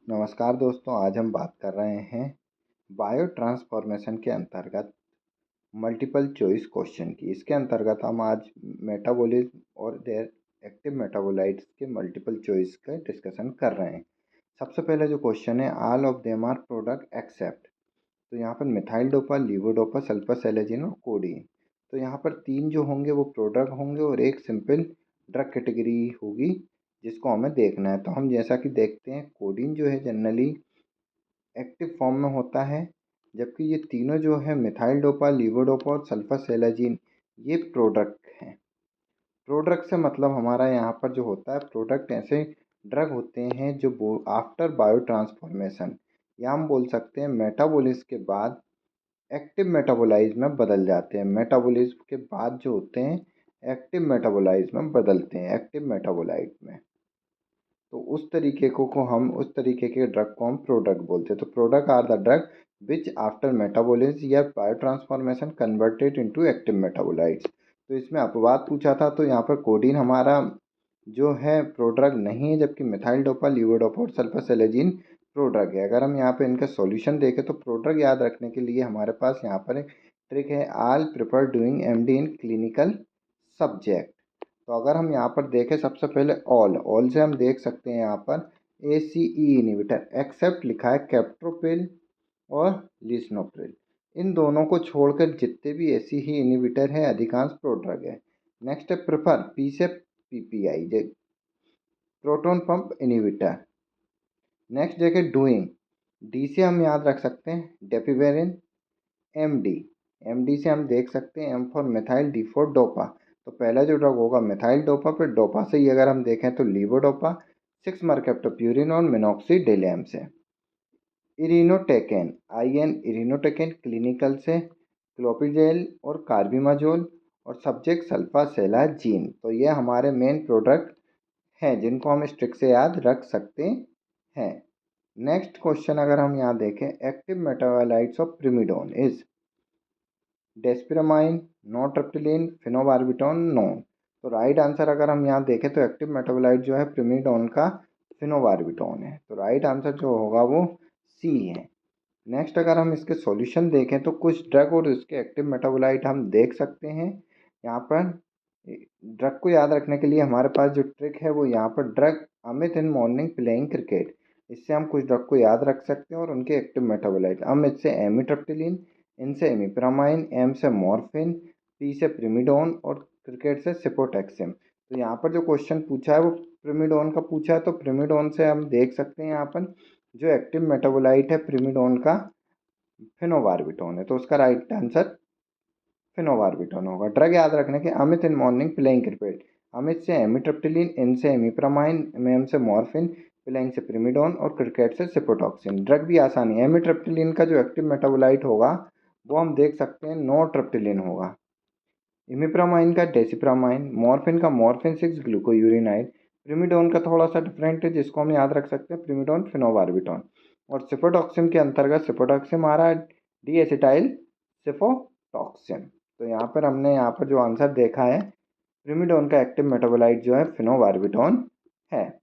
नमस्कार दोस्तों, आज हम बात कर रहे हैं बायो ट्रांसफॉर्मेशन के अंतर्गत मल्टीपल चॉइस क्वेश्चन की। इसके अंतर्गत हम आज मेटाबॉलिज्म और देयर एक्टिव मेटाबोलाइट्स के मल्टीपल चॉइस का डिस्कशन कर रहे हैं। सबसे पहले जो क्वेश्चन है, all of them are product except. तो यहाँ पर methyl dopa, levodopa, sulphur selegiline और कोडीन। तो यहाँ पर तीन जो होंगे वो प्रोडक्ट होंगे और एक सिंपल ड्रग कैटेगरी होगी जिसको हमें देखना है। तो हम जैसा कि देखते हैं, कोडीन जो है जनरली एक्टिव फॉर्म में होता है, जबकि ये तीनों जो है मिथाइल डोपा, लीवोडोपा और सल्फर सेलाजिन, ये प्रोडक्ट हैं। प्रोडक्ट से मतलब हमारा यहाँ पर जो होता है, प्रोडक्ट ऐसे ड्रग होते हैं जो आफ्टर बायो ट्रांसफॉर्मेशन, या हम बोल सकते हैं मेटाबोलिज्म के बाद एक्टिव मेटाबोलाइज में बदल जाते हैं। मेटाबोलिज्म के बाद जो होते हैं एक्टिव मेटाबोलाइज में बदलते हैं, एक्टिव मेटाबोलाइट में। तो उस तरीके के ड्रग को हम प्रोडक्ट बोलते हैं। तो product are the drug which after metabolism या biotransformation converted into active metabolites. तो इसमें अपवाद पूछा था, तो यहाँ पर कोडीन हमारा जो है प्रोड्रग नहीं है, जबकि मिथाइल डोपा, लीवोडोपा और सल्फर सेलेजिन प्रोड्रग है। अगर हम यहाँ पे इनका सॉल्यूशन देखें तो प्रोड्रग याद रखने के लिए हमारे पास यहाँ पर एक ट्रिक है, all prefer doing MD in clinical subject. तो अगर हम यहाँ पर देखें, सबसे पहले ऑल से हम देख सकते हैं यहाँ पर ACE इनिबिटर, एक्सेप्ट लिखा है कैप्टोप्रिल और लिस्नोप्रिल। इन दोनों को छोड़कर जितने भी ACE इनिबिटर है अधिकांश प्रोड्रग है। नेक्स्ट है प्रेफर, पी से PPI, proton pump inhibitor. Next जगह डूइंग, डी से हम याद रख सकते हैं डेपिवेरिन। MD, MD से हम देख सकते हैं M for methyl, D for dopa. तो पहला जो ड्रग होगा मिथाइल डोपा, फिर डोपा से ही अगर हम देखें तो लीवोडोपा, 6 मरकेप्टोप्यूरिन और मिनॉक्सीडिलियम से। इरिनोटेकेन, IN इरिनोटेकेन, क्लिनिकल से क्लोपिजेल और कार्बिमाजोल और सब्जेक्ट सल्फासेलाजीन। तो ये हमारे मेन प्रोडक्ट हैं जिनको हम स्ट्रिक से याद रख सकते हैं। नेक्स्ट क्वेश्चन अगर हम यहाँ देखें, active metabolites of primidone is desipramine, nortriptyline, phenobarbitone, none. तो राइट आंसर अगर हम यहाँ देखें तो एक्टिव मेटाबोलाइट जो है प्रिमिडोन का फिनोबार्बिटॉन है। तो राइट आंसर जो होगा वो C है। नेक्स्ट अगर हम इसके सॉल्यूशन देखें तो कुछ ड्रग और इसके एक्टिव मेटाबोलाइट हम देख सकते हैं। यहाँ पर ड्रग को याद रखने के लिए हमारे पास जो ट्रिक है वो यहाँ पर drug Amit in morning playing cricket, इससे हम कुछ ड्रग को याद रख सकते हैं और उनके एक्टिव मेटाबोलाइट। अमित से एमिट्रिप्टिलिन, इन से एमिप्रामाइन, एम से मॉर्फिन, पी से प्रिमिडोन और क्रिकेट से सिपोटेक्सिम। तो यहाँ पर जो क्वेश्चन पूछा है वो प्रिमिडोन का पूछा है, तो प्रिमिडोन से हम देख सकते हैं यहाँ पर जो एक्टिव मेटाबोलाइट है प्रिमिडोन का फिनोबार्बिटोन है। तो उसका राइट आंसर फिनोबार्बिटोन होगा। ड्रग याद रखने के, Amit in morning playing cricket, Amit से एमिट्रिप्टिलिन, इन से एमिप्रामाइन, एम से मॉर्फिन, प्लेइंग से प्रिमिडोन और क्रिकेट से सिपोटॉक्सिन। ड्रग भी आसानी है। एमिट्रिप्टिलिन का जो एक्टिव मेटाबोलाइट होगा वो हम देख सकते हैं नोट्रिप्टिलिन होगा। इमिप्रामाइन का डेसिप्रामाइन, मॉर्फिन का मॉर्फिन 6 ग्लूकोयूरिनाइड, प्रिमिडोन का थोड़ा सा डिफरेंट है जिसको हम याद रख सकते हैं प्रिमिडोन फिनोबार्बिटोन। और सिपोटॉक्सिन के अंतर्गत सिपोटॉक्सिन आ रहा है डी एसिटाइल सिफोटॉक्सिन। तो यहाँ पर हमने यहाँ पर जो आंसर देखा है, प्रिमिडोन का एक्टिव मेटाबोलाइट जो है फिनोबार्बिटोन है।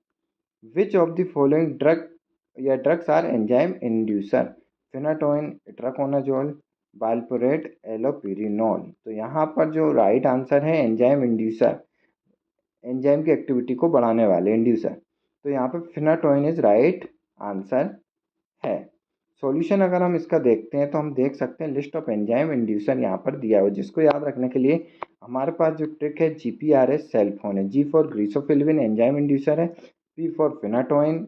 Which of the following drug या drugs are enzyme inducer, phenytoin, itraconazole, valproate, allopurinol. तो यहाँ पर जो राइट आंसर है एंजाइम इंड्यूसर, एंजाइम की एक्टिविटी को बढ़ाने वाले इंड्यूसर। तो यहाँ पर फिनाटोइन इज राइट आंसर है। सॉल्यूशन अगर हम इसका देखते हैं तो हम देख सकते हैं लिस्ट ऑफ एंजाइम इंड्यूसर यहाँ पर दिया हुआ है, जिसको याद रखने के लिए हमारे पास जो ट्रिक है GPRS सेल फोन है। G for griseofulvin enzyme inducer है, P for phenytoin,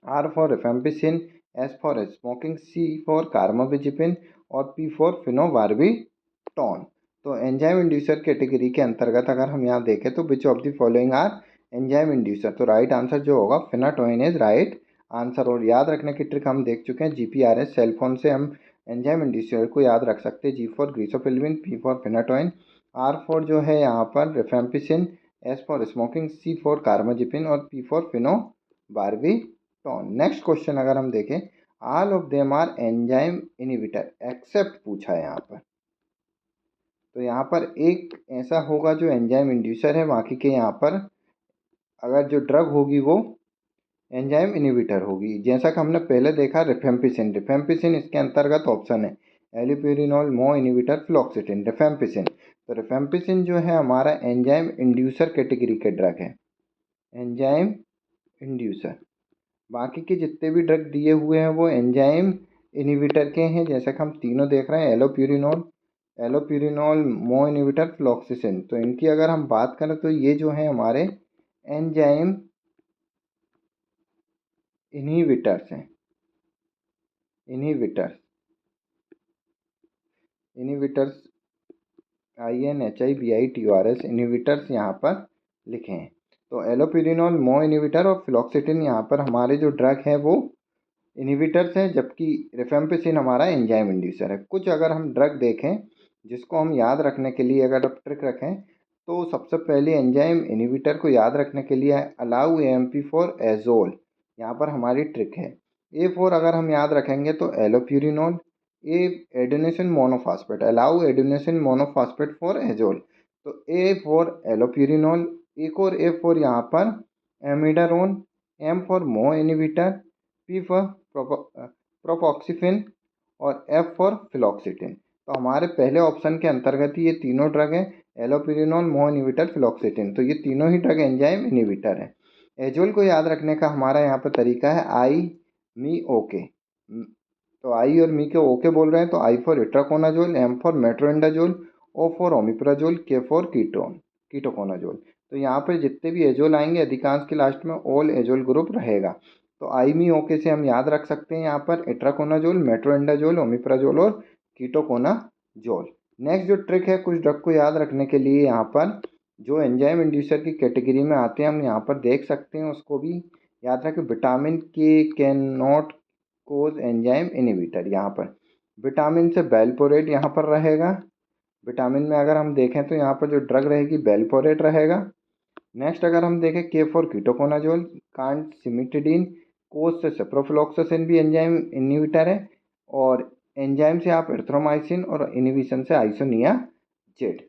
R for rifampicin, S for smoking, C for carbamazepine और P फॉर फिनोबार्बिटॉन। तो एंजाइम इंड्यूसर कैटेगरी के अंतर्गत अगर हम यहाँ देखें तो which of the following are enzyme inducer. तो राइट आंसर जो होगा फिनाटोइन इज राइट आंसर। और याद रखने की ट्रिक हम देख चुके हैं, GPRS सेल फोन से हम एंजाइम इंड्यूसर को याद रख सकते हैं। G for griseofulvin, P for phenytoin, R for जो है यहाँ पर rifampicin, S for smoking, C for carbamazepine और P for phenobarbitone. Next question अगर हम देखें, all of them are enzyme inhibitor except पूछा है यहाँ पर। तो यहाँ पर एक ऐसा होगा जो एंजाइम इंड्यूसर है, बाकी के यहाँ पर अगर जो ड्रग होगी वो एंजाइम इनहिबिटर होगी। जैसा कि हमने पहले देखा रिफेम्पिसिन, रिफेम्पिसिन इसके अंतर्गत ऑप्शन है। एलिप्यूरिनॉल, मो इनहिबिटर, फ्लॉक्सिटिन, रिफेम्पिसिन। तो रिफेम्पिसिन जो है हमारा एंजाइम इंड्यूसर कैटेगरी के ड्रग है, एंजाइम इंड्यूसर। बाकी के जितने भी ड्रग दिए हुए हैं वो एंजाइम इनहिबिटर के हैं, जैसा कि हम तीनों देख रहे हैं, एलोप्यूरिनॉल, एलोप्यूरिनॉल, मो इनहिबिटर, फ्लॉक्सिसिन। तो इनकी अगर हम बात करें तो ये जो है हमारे एंजाइम इनहिबिटर्स हैं, इनहिबिटर्स, इनहिबिटर्स, INHIBITORS, इनहिबिटर्स यहाँ पर लिखे हैं। तो एलोप्यूरिनॉल, मो इनहिबिटर और फ्लॉक्सिटिन यहाँ पर हमारे जो ड्रग है वो इनहिबिटर्स हैं, जबकि रिफेम्पिसिन हमारा एंजाइम इंड्यूसर है। कुछ अगर हम ड्रग देखें जिसको हम याद रखने के लिए अगर आप ट्रिक रखें तो सबसे पहले एंजाइम इनहिबिटर को याद रखने के लिए अलाउ AMP फॉर एजोल, यहाँ पर हमारी ट्रिक है। A4 अगर हम याद रखेंगे तो allopurinol, adenosine monophosphate, allow adenosine monophosphate for azole. तो A फॉर एलोप्यूरिनॉल, एक और A4 यहाँ पर एमिडारोन, M फॉर मो इनहिबिटर, P फॉर प्रोपॉक्सिफिन और F फॉर फ्लॉक्सिटिन। तो हमारे पहले ऑप्शन के अंतर्गत ही ये तीनों ड्रग हैं, एलोप्यूरिनॉल, मो इनहिबिटर, फ्लॉक्सिटिन। तो ये तीनों ही ड्रग एंजाइम इनहिबिटर है। एजोल को याद रखने का हमारा यहाँ पर तरीका है आई मी ओके। तो आई और मी के ओके बोल रहे हैं तो I for itraconazole, M for metronidazole, O for omeprazole, K for ketoconazole. तो यहाँ पर जितने भी एजोल आएंगे अधिकांश के लास्ट में ऑल एजोल ग्रुप रहेगा। तो आई मी ओके से हम याद रख सकते हैं यहाँ पर इट्राकोनाजोल, मेट्रोइंडाजोल, ओमिप्राजोल और कीटोकोनाजोल। नेक्स्ट जो ट्रिक है कुछ ड्रग को याद रखने के लिए यहाँ पर जो एंजाइम इंड्यूसर की कैटेगरी में आते हैं हम यहाँ पर देख सकते हैं, उसको भी याद रखें। Vitamin K can not cause enzyme inhibitor, यहाँ पर विटामिन से बेलपोरेट यहाँ पर रहेगा। विटामिन में अगर हम देखें तो यहाँ पर जो ड्रग रहेगी बेलपोरेट रहेगा। नेक्स्ट अगर हम देखें के फॉर कीटोकोनाजोल, कांट सिमिटिडीन, कोज से सेप्रोफ्लॉक्सासिन भी एंजाइम इनहिबिटर है, और एंजाइम से आप एरिथ्रोमाइसिन और इनहिबिशन से आइसोनियाजेड।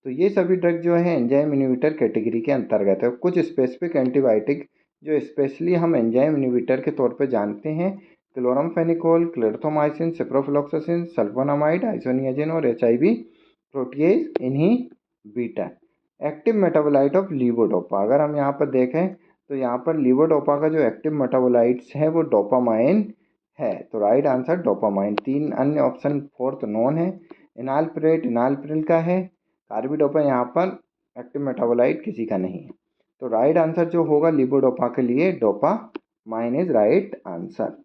तो ये सभी ड्रग जो है एंजाइम इनहिबिटर कैटेगरी के अंतर्गत है। कुछ स्पेसिफिक एंटीबायोटिक जो स्पेशली हम एंजाइम इनहिबिटर के तौर पे जानते हैं, क्लोरामफेनिकोल, क्लेरथोमाइसिन, सिप्रोफ्लॉक्सासिन, सल्फोनामाइड, आइसोनियाजिन और HIV protease inhibitor. Active metabolite of levodopa, अगर हम यहाँ पर देखें तो यहाँ पर लीवोडोपा का जो एक्टिव मेटाबोलाइट्स है वो डोपामाइन है। तो राइट आंसर डोपामाइन। तीन अन्य ऑप्शन फोर्थ नॉन है। इनालप्रेट इनालप्रिल का है। कार्बिडोपा यहाँ पर एक्टिव मेटाबोलाइट किसी का नहीं है। तो राइट आंसर जो होगा लीवोडोपा के लिए डोपामाइन इज राइट आंसर।